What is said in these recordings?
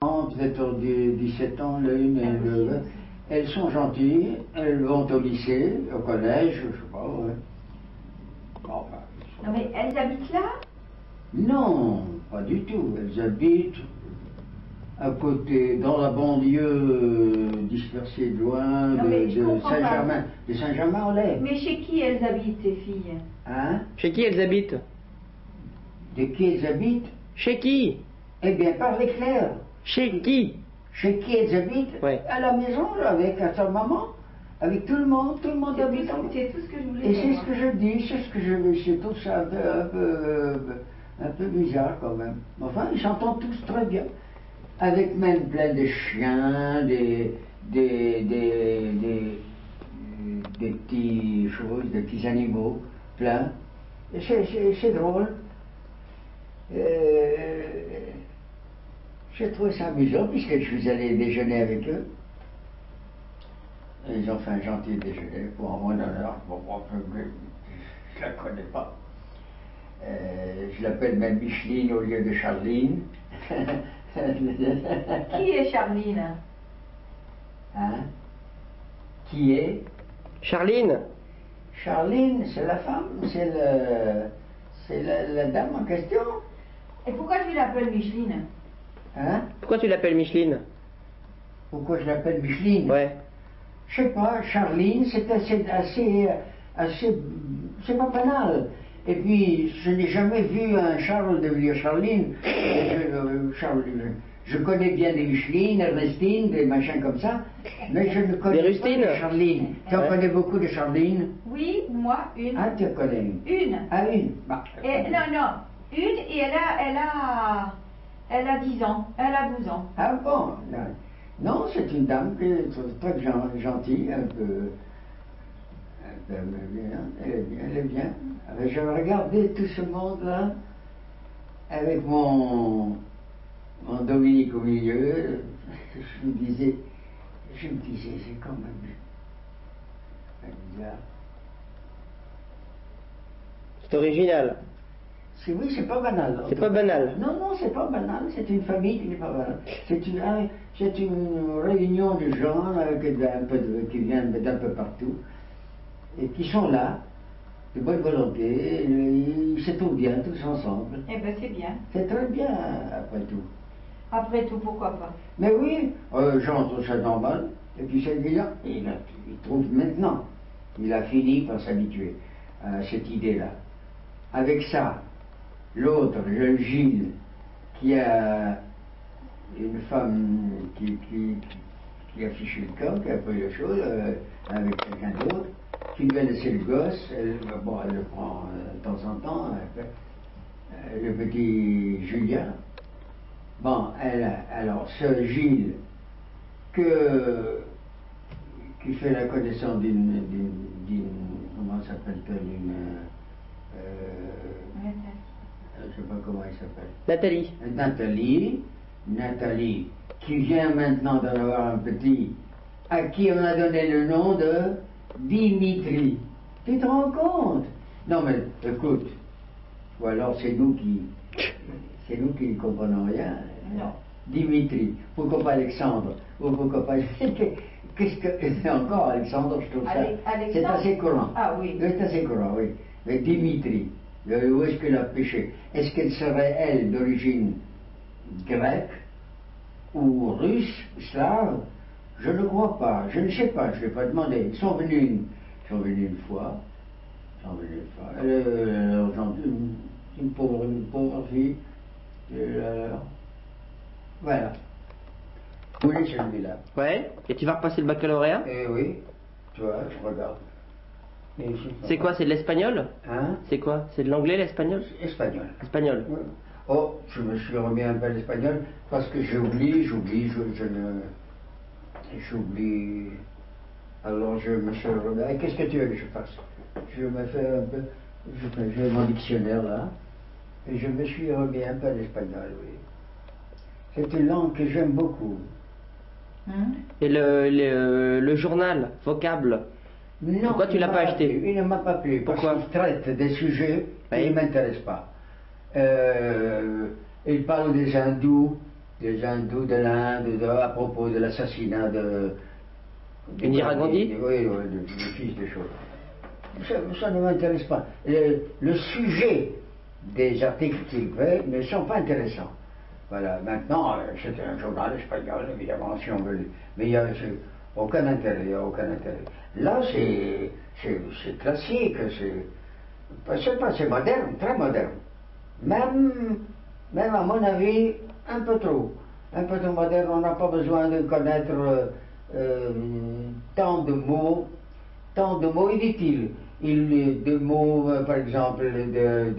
peut-être 17 ans l'une et l'autre. Elles sont gentilles, elles vont au lycée, au collège, je sais pas, ouais. Bon, bah, Non mais elles habitent là? non, pas du tout. Elles habitent à côté, dans la banlieue dispersée de loin Non, mais je de comprends pas. Saint-Germain, de Saint-Germain-en-Laye. Mais chez qui elles habitent, ces filles? Hein? Chez qui elles habitent? De qui elles habitent? Chez qui? Eh bien, parlez clair. Chez qui? Chez qui elles habitent? Ouais. À la maison, avec sa maman, avec tout le monde habite. C'est tout ce que je voulais Et c'est ce savoir. que je dis, c'est ce que je trouve ça un peu bizarre quand même. Enfin, ils s'entendent tous très bien. Avec même plein de chiens, des petits choses, des petits animaux, plein. Et c'est drôle. J'ai trouvé ça amusant puisque je suis allé déjeuner avec eux. Et ils ont fait un gentil déjeuner pour en mon honneur. Bon, je la connais pas. Je l'appelle même Micheline au lieu de Charline. Qui est Charline? Hein? Qui est? Charline? Charline, c'est la femme, c'est la dame en question. Et pourquoi tu l'appelles Micheline? Hein? Pourquoi tu l'appelles Micheline? Pourquoi je l'appelle Micheline? Ouais. Je sais pas, Charline, c'est assez, c'est pas banal. Et puis, je n'ai jamais vu un Charles devenir Charline. Je connais bien des Micheline, Ernestine, des machins comme ça, mais je ne connais pas de Charline. Tu en connais beaucoup de Charline? Oui, moi, une. Ah, tu en connais une? Une. Ah, une? Bah, Non, une, et elle a 10 ans, elle a 12 ans. ah bon? Non, c'est une dame qui est très gentille, un peu bien, elle est bien. Je regardais tout ce monde-là avec mon Dominique au milieu. Je me disais, c'est quand même bizarre. C'est original. Oui, c'est pas banal. C'est pas banal. Non, c'est pas banal, c'est une famille qui n'est pas banale. C'est une réunion de gens qui viennent d'un peu partout et qui sont là, de bonne volonté, ils se trouvent bien tous ensemble. Eh bien, c'est bien. C'est très bien, après tout. Après tout, pourquoi pas? Mais oui, Jean trouve ça normal, et puis celui-là, il trouve maintenant, il a fini par s'habituer à cette idée-là. Avec ça, l'autre, le Gilles, qui a une femme qui a fichu le camp, qui a pris les choses avec quelqu'un d'autre, qui lui a laissé le gosse, elle le prend de temps en temps, le petit Julien. Bon, alors ce Gilles, qui fait la connaissance d'une comment s'appelle-t-elle, je ne sais pas comment elle s'appelle. Nathalie. Nathalie, qui vient maintenant d'en avoir un petit, à qui on a donné le nom de Dimitri. Tu te rends compte? Non mais écoute, ou alors c'est nous qui ne comprenons rien. Non. Dimitri, pourquoi pas Alexandre? Ou pourquoi pas... Qu'est-ce que c'est encore Alexandre? Je trouve ça... C'est assez courant. Ah oui. C'est assez courant, oui. Mais Dimitri, où est-ce qu'elle a péché? Est-ce qu'elle serait, elle, d'origine grecque ou russe, slave? Je ne crois pas, je ne sais pas, je ne l'ai pas demandé. Ils sont venus une fois. Une pauvre fille. Voilà. Oui, celui-là. Ouais. Et tu vas repasser le baccalauréat? Eh oui, tu vois, je regarde. C'est quoi? C'est de l'espagnol? Hein? C'est quoi? C'est de l'anglais, l'espagnol? Espagnol. Espagnol. Oui. Oh, je me suis remis un peu à l'espagnol parce que j'oublie. Alors je me suis remis. Qu'est-ce que tu veux que je fasse? Je me fais un peu. J'ai mon dictionnaire là. Et je me suis remis un peu à l'espagnol, oui. C'est une langue que j'aime beaucoup. Et le journal, vocable? Non, pourquoi tu l'as pas acheté? Il ne m'a pas plu. Pourquoi? Parce qu'il traite des sujets qui ne m'intéressent pas. Il parle des hindous, des hindous de l'Inde à propos de l'assassinat de... Indira Gandhi? Oui, du fils de choses. Ça ne m'intéresse pas. Le sujet des articles qu'il fait ne sont pas intéressants. Voilà, maintenant, c'est un journal espagnol, évidemment, si on veut. Mais il n'y a aucun intérêt, il n'y a aucun intérêt. Là, c'est classique, c'est moderne, très moderne. Même à mon avis, un peu trop moderne. On n'a pas besoin de connaître tant de mots inutiles. De mots, par exemple, de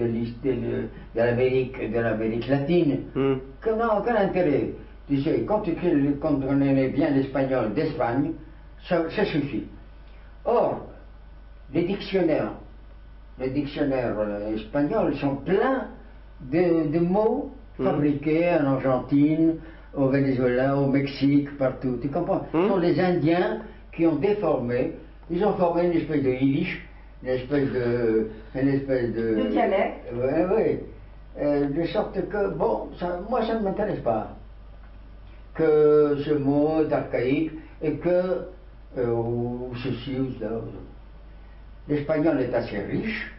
l'Amérique latine, qui n'ont aucun intérêt. Tu sais, quand on connaît bien l'espagnol d'Espagne, ça suffit. Or, les dictionnaires espagnols sont pleins de mots fabriqués en Argentine, au Venezuela, au Mexique, partout. Tu comprends? Ce sont les Indiens qui ont déformé, ils ont formé une espèce de yiddish, une espèce de dialecte. Oui. De sorte que, bon, moi ça ne m'intéresse pas. Que ce mot est archaïque et que, ou ceci ou cela. L'espagnol est assez riche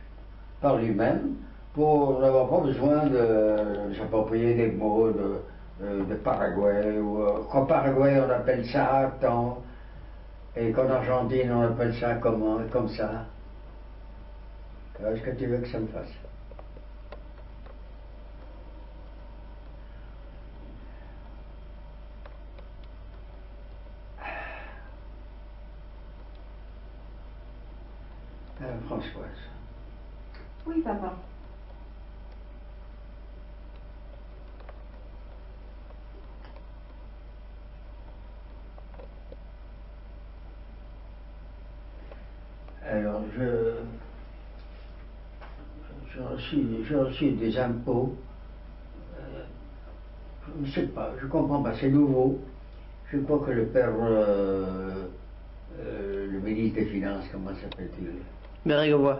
par lui-même pour n'avoir pas besoin de s'approprier des mots de Paraguay. Qu'en Paraguay on appelle ça tant, et qu'en Argentine on appelle ça comme ça. Qu'est-ce que tu veux que ça me fasse? Françoise. Oui, papa. Alors, j'ai reçu des impôts. Je ne sais pas, je ne comprends pas, c'est nouveau. Je crois que le père, le ministre des Finances, comment s'appelle-t-il? Bérégovoy.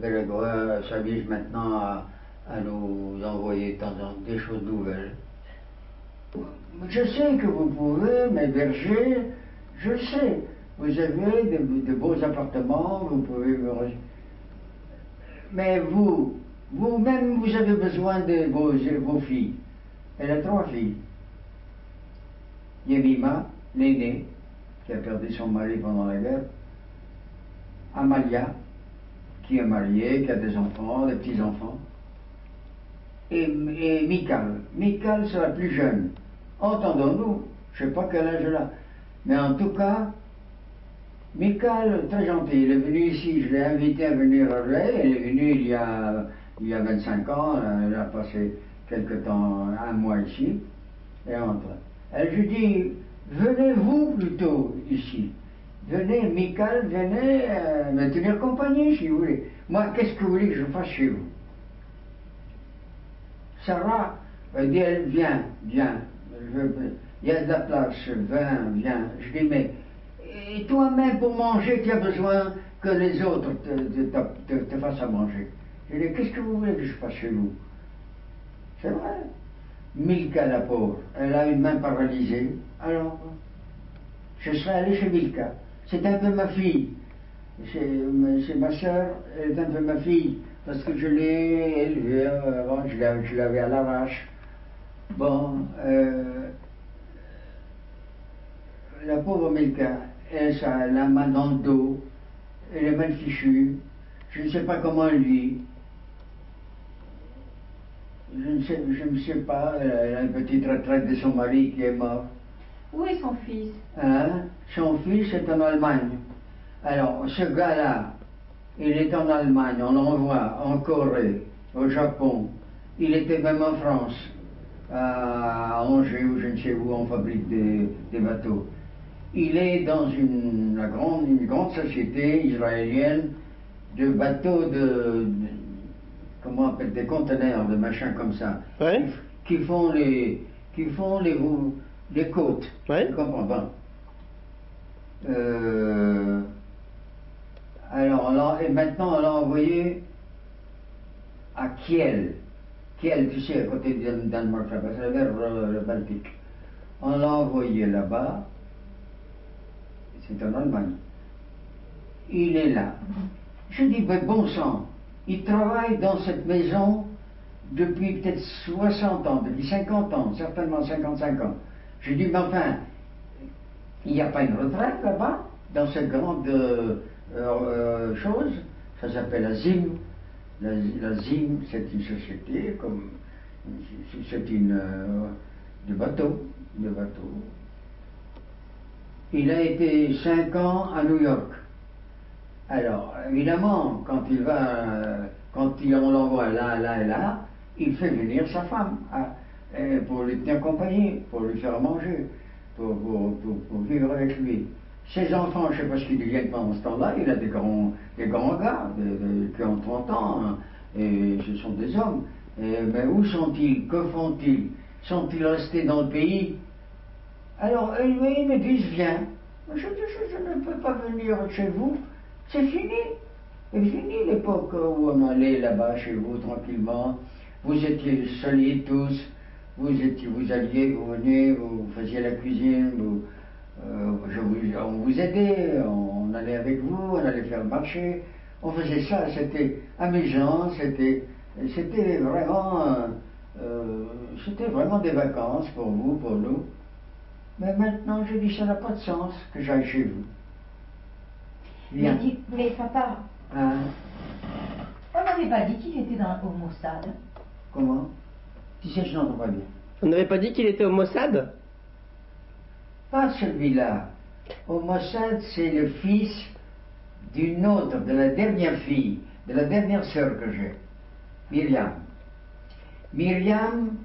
Bérégovoy s'amuse maintenant à nous envoyer de temps en temps des choses nouvelles. Je sais que vous pouvez m'héberger, je le sais. Vous avez de beaux appartements, vous pouvez... Mais vous-même, vous avez besoin de vos filles. Elle a 3 filles. Yemima, l'aînée, qui a perdu son mari pendant la guerre. Amalia, qui est mariée, qui a des enfants, des petits-enfants. Et Michal. Michal, c'est la plus jeune. Entendons-nous, je ne sais pas quel âge elle a. Mais en tout cas, Michal, très gentille, elle est venue ici, je l'ai invitée à venir à Rueil, elle est venue il y a 25 ans, elle a passé quelque temps, un mois ici, et entre. Je dis, venez vous plutôt ici, venez Michal, venez me tenir compagnie si vous voulez. Moi, qu'est-ce que vous voulez que je fasse chez vous? Sarah, elle dit, viens, il y a de la place, viens. Je dis, mais et toi-même, pour manger, tu as besoin que les autres te fassent à manger. Je dis, qu'est-ce que vous voulez que je fasse chez vous? C'est vrai. Milka, la pauvre, elle a une main paralysée. Alors, je serais allé chez Milka. C'est un peu ma fille. C'est ma soeur, elle est un peu ma fille. Parce que je l'ai élevée avant, je l'avais à l'arrache. Bon, la pauvre Milka, elle a la main dans le dos, elle est mal fichue, je ne sais pas comment elle vit. Je ne sais pas, elle a une petite retraite de son mari qui est mort. Où est son fils? Hein? Son fils est en Allemagne. Alors, ce gars-là, il est en Allemagne, on l'envoie en Corée, au Japon. Il était même en France, à Angers ou je ne sais où, on fabrique des bateaux. Il est dans une grande société israélienne de bateaux comment on appelle, des conteneurs, de machins comme ça, Ouais. qui font les côtes. Ouais. Tu comprends pas? Alors, et maintenant, on l'a envoyé à Kiel. Kiel, tu sais, à côté de Danemark, c'est vers le Baltique. On l'a envoyé là-bas, c'est en Allemagne. Il est là. Je dis, mais bon sang, il travaille dans cette maison depuis peut-être 60 ans, depuis 50 ans, certainement 55 ans. Je dis, mais enfin, il n'y a pas une retraite là-bas, dans cette grande chose. Ça s'appelle la ZIM. La ZIM, c'est une société, comme c'est une de bateaux. Il a été 5 ans à New York. Alors, évidemment, quand on l'envoie là et là, il fait venir sa femme pour lui tenir compagnie, pour lui faire manger, pour vivre avec lui. Ses enfants, je ne sais pas ce qu'ils deviennent pendant ce temps-là, il a des grands gars qui ont 30 ans, hein, et ce sont des hommes. Mais où sont-ils? Que font-ils? Sont-ils restés dans le pays? Alors, ils me disent, viens. Je dis, je ne peux pas venir chez vous. C'est fini. C'est fini l'époque où on allait là-bas chez vous tranquillement. Vous étiez solides tous. Vous alliez, vous veniez, vous faisiez la cuisine, on vous aidait, on allait avec vous, on allait faire le marché. On faisait ça, c'était amusant, c'était vraiment des vacances pour vous, pour nous. Mais maintenant, je dis, ça n'a pas de sens que j'aille chez vous. Bien. Mais papa, Hein? on n'avait pas dit qu'il était au Mossad. Comment? Tu sais, je n'entends pas bien. On n'avait pas dit qu'il était au Mossad? Pas celui-là. Au Mossad, c'est le fils d'une autre, de la dernière fille, de la dernière sœur que j'ai, Myriam. Myriam,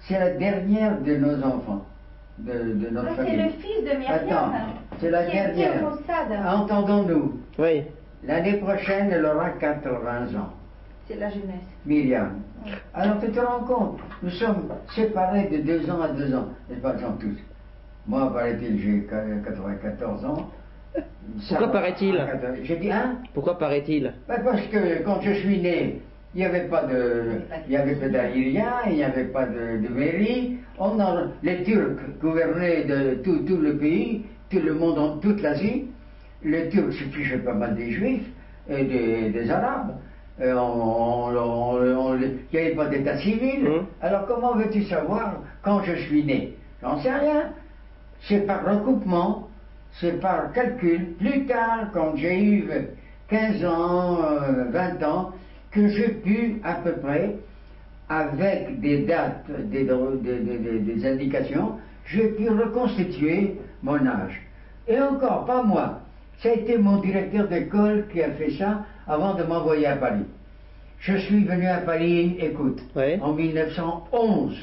c'est la dernière de nos enfants, de notre famille. C'est le fils de Myriam. Attends, c'est la qui était dernière. au Mossad. Entendons-nous. Oui. L'année prochaine, elle aura 80 ans. C'est la jeunesse. Myriam. Alors tu te rends compte, nous sommes séparés de 2 ans à 2 ans, n'est-ce pas, sont tous. Moi, paraît-il, j'ai 94 ans. Pourquoi paraît-il? J'ai dit, hein? Pourquoi paraît-il? Ben parce que quand je suis né, il n'y avait pas d'Aérien, il n'y avait pas de mairie. Les Turcs gouvernaient de tout le pays, tout le monde, toute l'Asie. Les Turcs se fichaient pas mal des Juifs et des Arabes. Il n'y avait pas d'état civil. Alors comment veux-tu savoir quand je suis né? J'en sais rien. C'est par recoupement, c'est par calcul. Plus tard, quand j'ai eu 15 ans, 20 ans, que j'ai pu à peu près, avec des dates, des indications, j'ai pu reconstituer mon âge. Et encore, pas moi. Ça a été mon directeur d'école qui a fait ça avant de m'envoyer à Paris. Je suis venu à Paris, écoute, en 1911.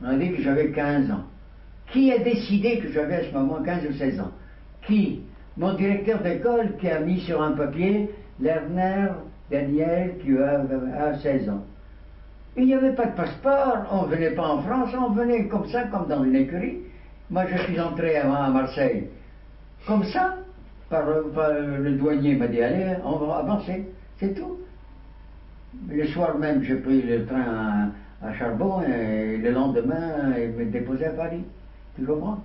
On a dit que j'avais 15 ans. Qui a décidé que j'avais à ce moment 15 ou 16 ans? Qui? Mon directeur d'école qui a mis sur un papier Lerner Daniel qui a 16 ans. Il n'y avait pas de passeport, on ne venait pas en France, on venait comme ça, comme dans une écurie. Moi je suis entré à Marseille. Comme ça, par le douanier m'a dit, allez, on va avancer, c'est tout. Le soir même, j'ai pris le train à Charbon et le lendemain, il me déposait à Paris. Tu comprends?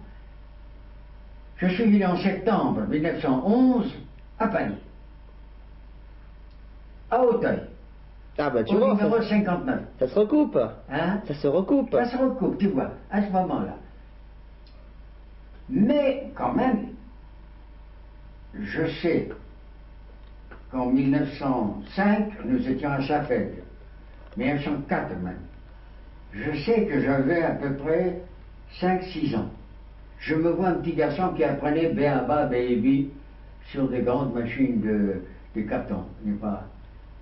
Je suis venu en septembre 1911 à Paris, à Auteuil. Ah bah tu au vois, numéro 59. ça se recoupe. Hein? Ça se recoupe. Ça se recoupe, tu vois, à ce moment-là. Mais quand même, je sais qu'en 1905, nous étions à Safed, 1904 même. Je sais que j'avais à peu près 5-6 ans. Je me vois un petit garçon qui apprenait B.A.B.A. Baby sur des grandes machines de carton, n'est pas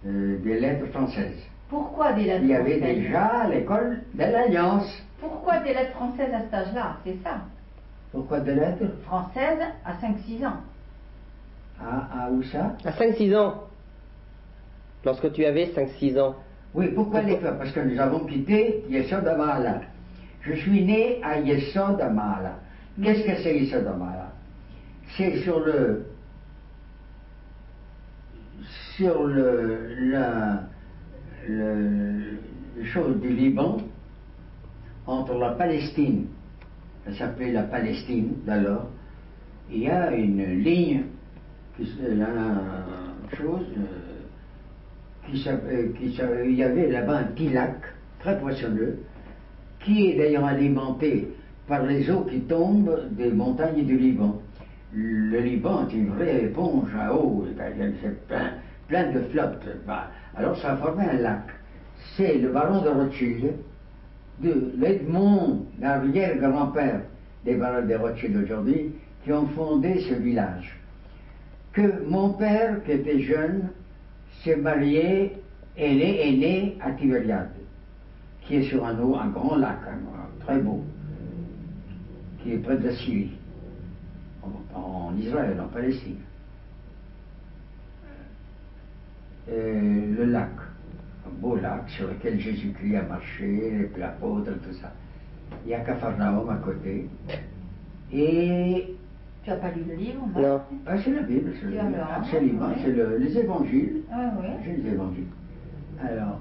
des lettres françaises. Pourquoi des lettres Il y avait françaises? déjà l'école de l'Alliance. Pourquoi des lettres françaises à cet âge-là? C'est ça. Pourquoi des lettres? Françaises à 5-6 ans. Ah, où ça? À 5-6 ans. Lorsque tu avais 5-6 ans. Oui, pourquoi les faire? Parce que nous avons quitté Yesod Amala. Je suis né à Yesod Amala. Qu'est-ce que c'est Yesod Amala? C'est sur le chose du Liban, entre la Palestine ça s'appelait la Palestine d'alors. Il y a une ligne, il y avait là-bas un petit lac très poissonneux, qui est d'ailleurs alimenté par les eaux qui tombent des montagnes du Liban. Le Liban est une vraie éponge à eau, c'est plein de flottes. Alors ça a formé un lac. C'est le baron de Rothschild, de l'Edmond, l'arrière-grand-père des barons de Rothschild aujourd'hui, qui ont fondé ce village. Que mon père, qui était jeune, s'est marié, est né à Tibériade, qui est sur un grand lac, très beau, qui est près de la Syrie, en Israël, en Palestine. Le lac, un beau lac sur lequel Jésus-Christ a marché, l'apôtre, tout ça. Il y a Capharnaüm à côté. Et Tu n'as pas lu le livre, Non. ah, c'est la Bible, c'est Et alors, absolument, oui. c'est les évangiles. Ah oui. J'ai les évangiles. Alors,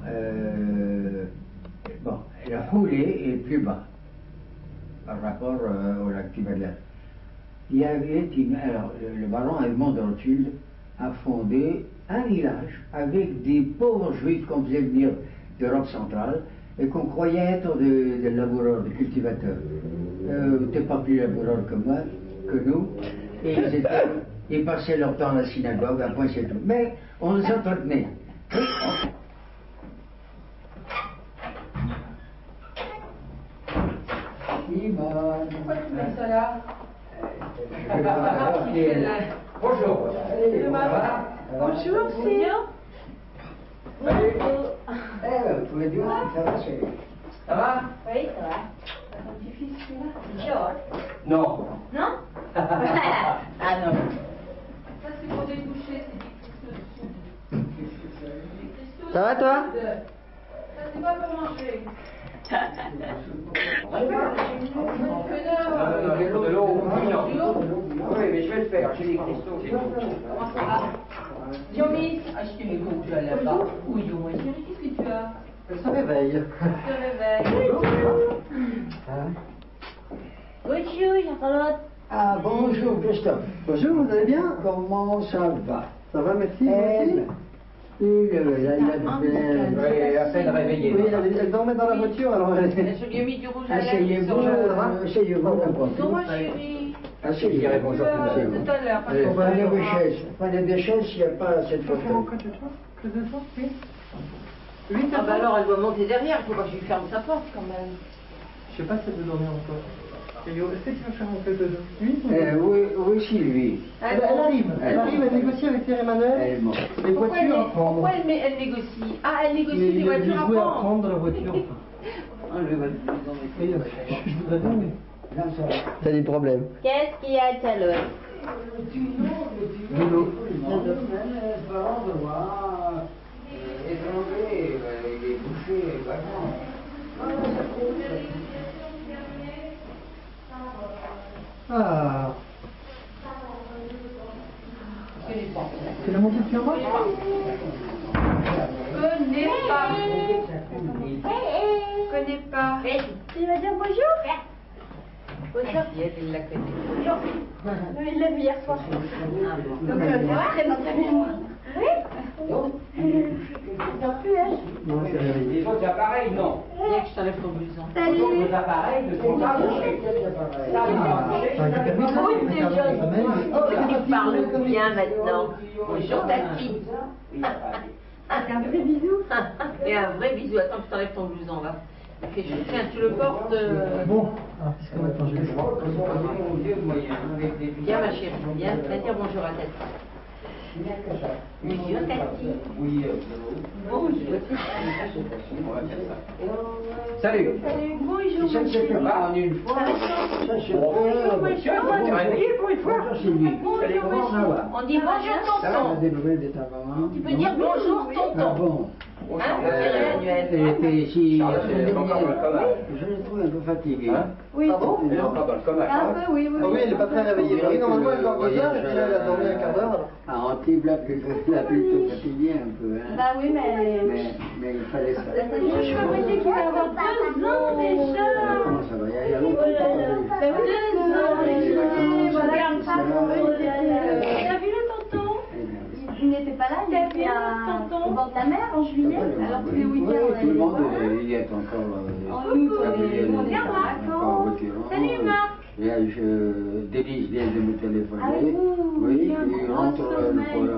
bon, le Houlé est plus bas par rapport au lac Tibériade. Il y avait, alors, le baron Edmond de Rothschild a fondé un village avec des pauvres juifs qu'on faisait venir d'Europe centrale et qu'on croyait être des laboureurs, des cultivateurs. Ils n'étaient pas plus laboureurs que moi, que nous, et ils passaient leur temps à la synagogue, à point c'est tout. Mais on les entretenait. Pourquoi tu mets ça là? Bonjour. Bonjour, c'est. Tous les deux, ça va, c'est... Ça va? Oui, ça va. T'as ton petit-fils, celui-là? Georges. Non. Non? Ah non. Ça, c'est pour déboucher, c'est des cristaux. Ça va, toi? Ça, c'est pas pour manger. De l'eau. Oui, mais je vais le faire, j'ai des cristaux. Comment ça va? Diomis, Achetez mes comptes, tu as là-bas. Oui, au moins. chérie, qu'est-ce que tu as? Elle se réveille. Je te réveille. Bonjour, Charlotte. Ah, bonjour Christophe. Bonjour, vous allez bien? Comment ça va? Ça va, merci. Oui, À peine réveillé. Oui, elle dormait dans la voiture, alors elle... Je lui ai mis du rouge à lèvres. Asseyez-vous, Bonjour, chérie. Je dirais bonjour tout à l'heure. Tout à l'heure. parce qu'on va Prenez aller vos voir. chaises. Prenez des chaises s'il n'y a pas assez de fauteuils. Ah bah alors, elle doit monter derrière, il faut pas que je lui ferme sa porte quand même. Je sais pas si elle veut dormir encore. Est-ce que tu veux faire un peu de... Oui, Sylvie. Elle arrive, elle négocie avec Pierre Emmanuel. Elle est morte. Les voitures à prendre. Pourquoi elle négocie? Ah, elle négocie Les des voitures à jouets à prendre. prendre dans la voiture. Oui, je voudrais bien, mais... T'as des problèmes. Qu'est-ce qu'il y a, Charlotte? Dodo. Étranglé, il est bouché, Ah. C'est la montée de Pierre Marc? Connais pas. Connais pas. Tu vas dire bonjour? Bonjour. Elle la connaît. Bonjour. Il l'a vu hier soir. Donc, très dans ta mémoire. Oui? Non plus, hein? Non, c'est réveillé. Les autres appareils, non. Viens que je t'enlève ton blouson. Les autres appareils ne sont pas bouchés. Ça, ils sont bouchés. T'as permis ça? Oui, c'est Regarde, joli. semaine. Tu parles bien maintenant. Bonjour, Tati. Un vrai bisou. Et un vrai bisou. Attends, je t'enlève ton blouson, va. Tiens, tu le portes. Bon, alors, puisque maintenant j'ai le choix. Viens, ma chérie. Viens, va dire bonjour à Tati. Bonjour, Tati. Bonjour. Salut. Salut, bonjour, Ça ma ne se fait chérie. pas en une fois. Ça se fait. Tiens, tu t'es réveillé pour une fois. Bonjour Sylvie. Bonjour, monsieur. On dit bonjour, Ça va, tonton. des nouvelles de ta maman? Tu peux dire bonjour, Ah tonton. bon. Hein, Emmanuel. Elle était ici. Charlotte, elle est encore dans le coma. Je l'ai trouvée un peu fatiguée. Hein? Oui. Ah bon? Elle est encore dans le coma. Un peu, oui, oui. Ah oui, elle n'est pas très réveillée. Oui, normalement, elle dort 2 heures et puis là, elle a dormi un quart d'heure. alors. À Antibes, l'a plutôt fatiguée un peu. Hein. Bah oui, Mais il fallait ça. Je croyais qu'il allait avoir 2 ans déjà. Comment ça va? Il y a longtemps que t'as pas vu. Bah oui, 2 ans, désolé, voilà, comme ça. T'as vu le tonton? Il n'était pas là, il était au bord de la mer en juillet, alors tous les week-ends on Oui, tout le allait monde voir. il est encore. En août, on est en vacances. Salut Marc. Délice vient de me téléphoner. Avec vous, Oui, bien, il bon rentre sommeil.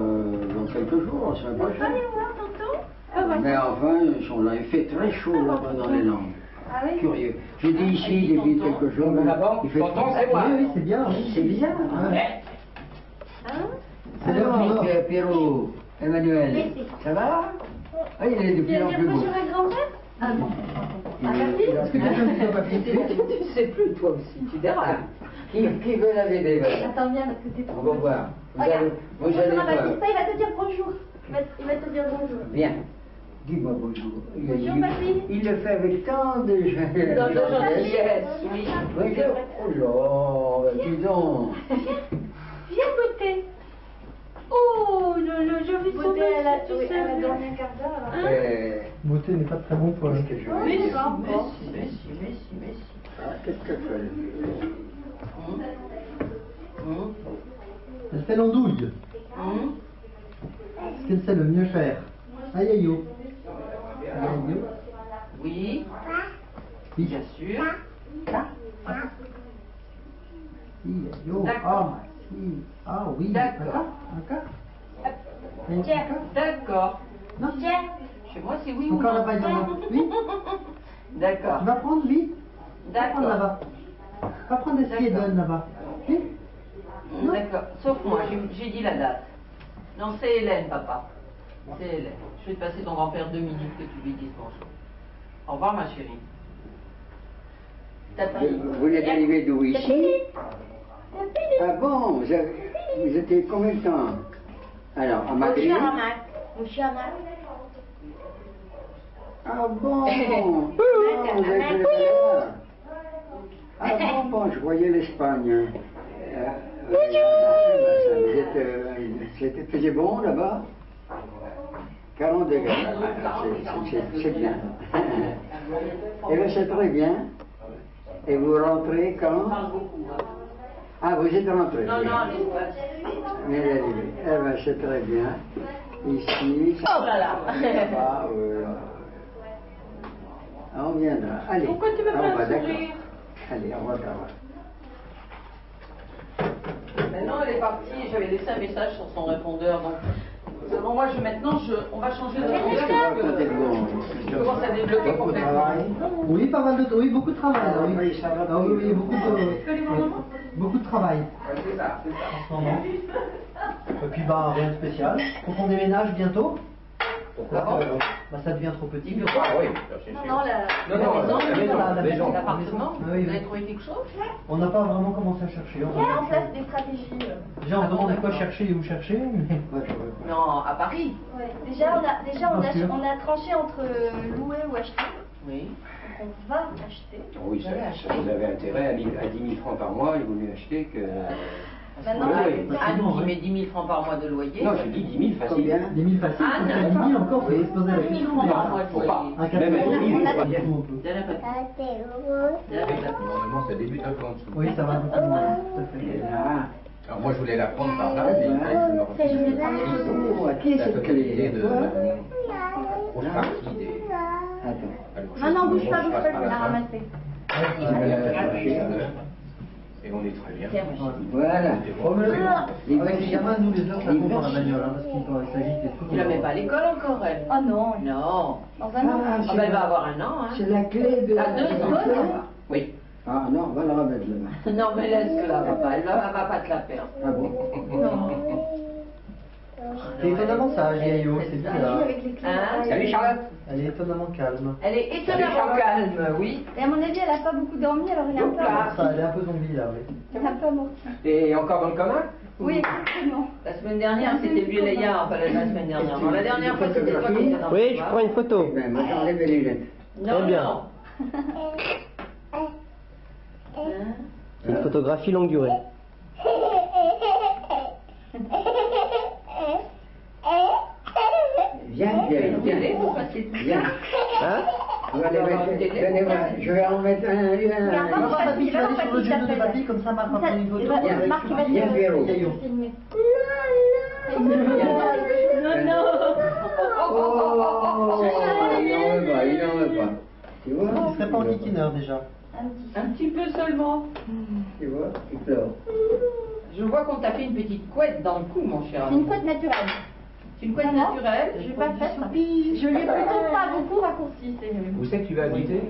dans quelques jours, la semaine On peut prochaine. aller voir tonton? Ah ouais. Mais enfin, ils sont là. Il fait très chaud là-bas dans les Landes. Ah oui? Curieux. J'ai dit ici depuis quelque chose. Mais là-bas, Il fait tonton, très- c'est moi. Oui, oui, c'est bien. Oui. C'est bizarre. Hein? Hein? C'est l'heure du nord. Pierrot, Emmanuel, ça va? Ah, il est de Tu plus vas en dire plus quoi beau. sur la grand-mère? Ah bon. Ah merci. Est-ce que quelqu'un ne peut pas piquer? Tu sais plus, toi aussi, tu verras. Qui veut la bébé? Voilà. Attends bien parce que t'es trop. On va voir. Vous Regarde. allez Bonjour à voir. Baptiste, il va te dire bonjour. Il va te dire bonjour. Viens. Dis-moi bonjour. Bonjour, papy. Il le fait avec tant de gentillesse. Dans de gentillesse, oui. Oh là, dis donc. Viens goûter. Oh, j'ai envie de Beauté, elle a, tu oui, sais. elle a dormi un quart d'heure. alors. Beauté n'est pas très bon pour elle. Qu'est-ce que je Oui, veux dire? d'accord. Messi. Ah, qu'est-ce que je fais? Elle fait l'andouille. Est-ce qu'elle sait le mieux faire? Aïe aïe yo. Aïe aïe yo. Oui, Oui. bien sûr. Aïe aïe yo. D'accord. Ah, si. Ah oui. D'accord. Encore? Tiens. D'accord. Non. Tiens. Chez moi, c'est oui ou Encore non. la paille dans l'eau. Oui. D'accord. Tu vas prendre, oui. Va prendre D'accord. là-bas. Va prendre des donne là-bas. Oui. D'accord. Sauf moi, j'ai dit la date. Non, c'est Hélène, papa. C'est Hélène. Je vais te passer ton grand-père 2 minutes que tu lui dises bonjour. Au revoir, ma chérie. T'as pas Vous êtes arrivé d'où ici? Ah bon, vous étiez combien de temps? Alors, à Madrid? Ah bon, vous êtes allé là. Ah bon, je voyais l'Espagne. Faisait bon là-bas? 40 degrés. C'est bien. Et bien, c'est très bien. Et vous rentrez quand? Ah, vous êtes rentré? Non, l'Espagne. Eh bien, c'est très bien. Ici, ça Oh là là. va. On viendra. Allez. Pourquoi tu veux on pas va, d'accord. sourire? Allez, on va voir. Maintenant, elle est partie et j'avais laissé un message sur son répondeur. Donc, bon, moi, on va changer de répondeur. Je commence à débloquer Beaucoup de complètement. travail. Oui, pas mal de oui, beaucoup de travail. là, oui. Oui, ça va. Ah oui, oui, beaucoup de travail C'est ça. en ce moment. Et puis bah rien de spécial. Faut qu'on déménage bientôt. Ah bon? Bah ça devient trop petit. Ah oui, c'est sûr. Non, la La maison. L'appartement, Ah oui, vous avez oui. trouvé quelque chose? On n'a pas vraiment commencé à chercher. on met en place des stratégies. Déjà on demande quoi chercher et où chercher, mais Non, à Paris. Ouais. Déjà, on a tranché entre louer ou acheter. Oui. Donc, on va acheter. Oui, ça, vous avez intérêt à 10 000 francs par mois, il vaut mieux acheter que. Maintenant, Oui. Anne qui met 10 000 francs par mois de loyer. Non, j'ai dit 10 000 facile. Combien? 10 000 faciles, Ah, quand il y a 10 000 encore, faut se poser la 10 000 question. francs par mois de Faut pas. loyer. Un café, Même à 10 000, on faut pas. peut. Dernière fois. Normalement, ça débute un peu en dessous. Oui, ça va beaucoup moins, tout à fait. Ah, Alors moi, je voulais la prendre par là, mais il fallait que je me retire oh, à qui est la cette totalité clé? de grosse partie des. Attends. non, bouge pas, Je passe je par vais la fin. ramasser. Et on est très bien. Voilà. Avec les gamins, nous les heures, ça compte dans la bagnole, hein, parce qu'ils s'agitent et tout. Tu la mets pas à l'école encore, elle? Oh non, Non. dans un an. Ah, ben, elle va avoir 1 an, hein. C'est la clé de À 2 ans, ça va. Oui. Ah non, on va la remettre là. Non, mais laisse-la, papa. Elle va pas te la perdre. Ah bon? Non. C'est étonnamment sage, Yayo, c'est Elle joue bizarre. avec les clés. Hein? Salut Charlotte. Elle est étonnamment calme. Elle est étonnamment calme, oui. Et à mon avis, elle a pas beaucoup dormi, alors elle est un peu Donc là, amortie. Ça, elle est un peu zombie là, oui. Elle est un peu amortie. T'es encore dans le coma? Oui, exactement. La semaine dernière, c'était lui et Leïa, enfin la semaine dernière. Non, la dernière fois, c'était toi qui étais dans le Oui, je couloir. prends une photo. Ben, moi j'enlève les lunettes. Non, Très bien. non. Une photographie longue durée. Viens, viens, Télé, viens. pourquoi c'est tout Viens. Hein On va les mettre. Venez voir. Je vais en mettre un. Alors, papy, tu vas aller sur le genou de papy, comme ça, Marc va prendre une photo. avec Marc, il va Viens, te Véro. Yayo. filmer. Non. Oh, il n'en veut pas, il n'en veut pas. Tu vois? Il serait pas en kikineur déjà. Un petit peu seulement. Tu vois? Il pleure. Je vois qu'on t'a fait une petite couette dans le cou, mon cher C'est une ami. couette naturelle. C'est une couette Vraiment naturelle. Je vais pas faire ça. Je l'ai plutôt pas beaucoup raccourci. Où c'est que tu vas habiter?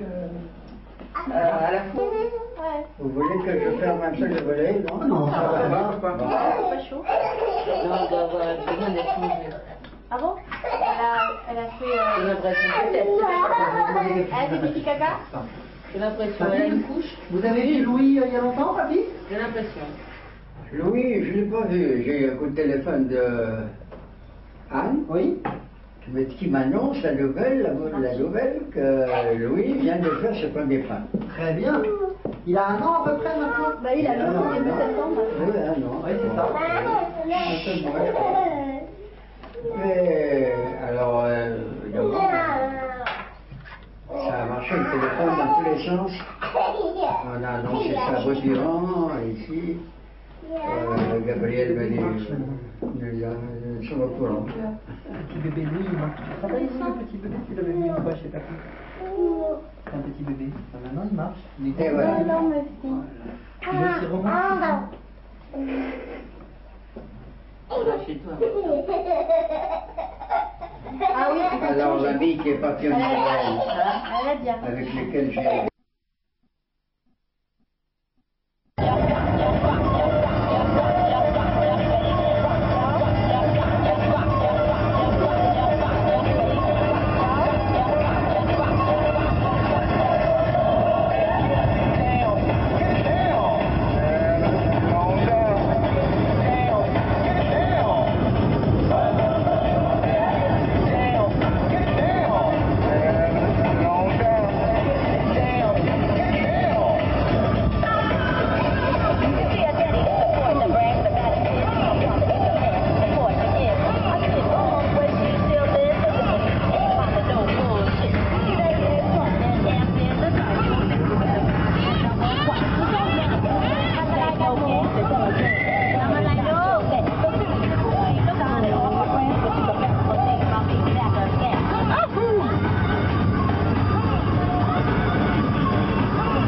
À la fois. Ouais. Vous voulez que je ferme un peu le volet? Non, Non, ça va. Pas. C'est pas chaud. Non, elle doit avoir besoin d'être changée. Ah bon Elle a J'ai fait... l'impression, peut-être. Elle a fait pipi caca. J'ai l'impression. Elle a une couche. Vous avez vu Louis il y a longtemps, papy? J'ai l'impression. Louis, je ne l'ai pas vu. J'ai eu un coup de téléphone de Anne Oui. qui m'annonce la nouvelle que Louis vient de faire ce premier pas. Très bien. Il a 1 an à peu près maintenant. Bah il a le 1er septembre. Oui, non. Oui, c'est ça. Mais alors, évidemment, ça a marché le téléphone dans tous les sens. On a annoncé ça retirant ici. Gabriel m'a dit, nous sommes au courant. Petit bébé Louis, il marche. Ça va, il est le petit bébé qu'il avait vu une fois chez papy. C'est un petit bébé. Enfin, maintenant, il marche. Il est Et voilà. Non, merci. Il est aussi romain. On va chez toi. Ah oui, Alors, l'ami qui est parti en Israël, elle est bien. avec lequel j'ai.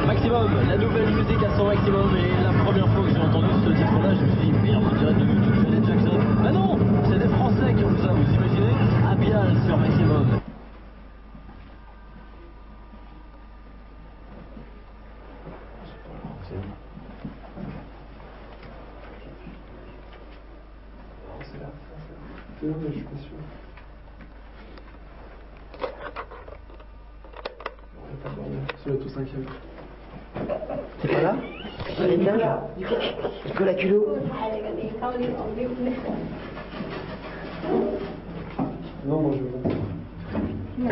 Maximum, la nouvelle musique à son maximum, et la première fois que j'ai entendu ce titre-là, je me suis dit merde, on dirait de Janet Jackson. Mais non, c'est des Français qui ont fait ça, vous imaginez? Abial sur Maximum. Je suis pas sûr. Ça va être au 5e. C'est pas là? Elle est bien là. Est-ce que la culot? Non, moi je veux.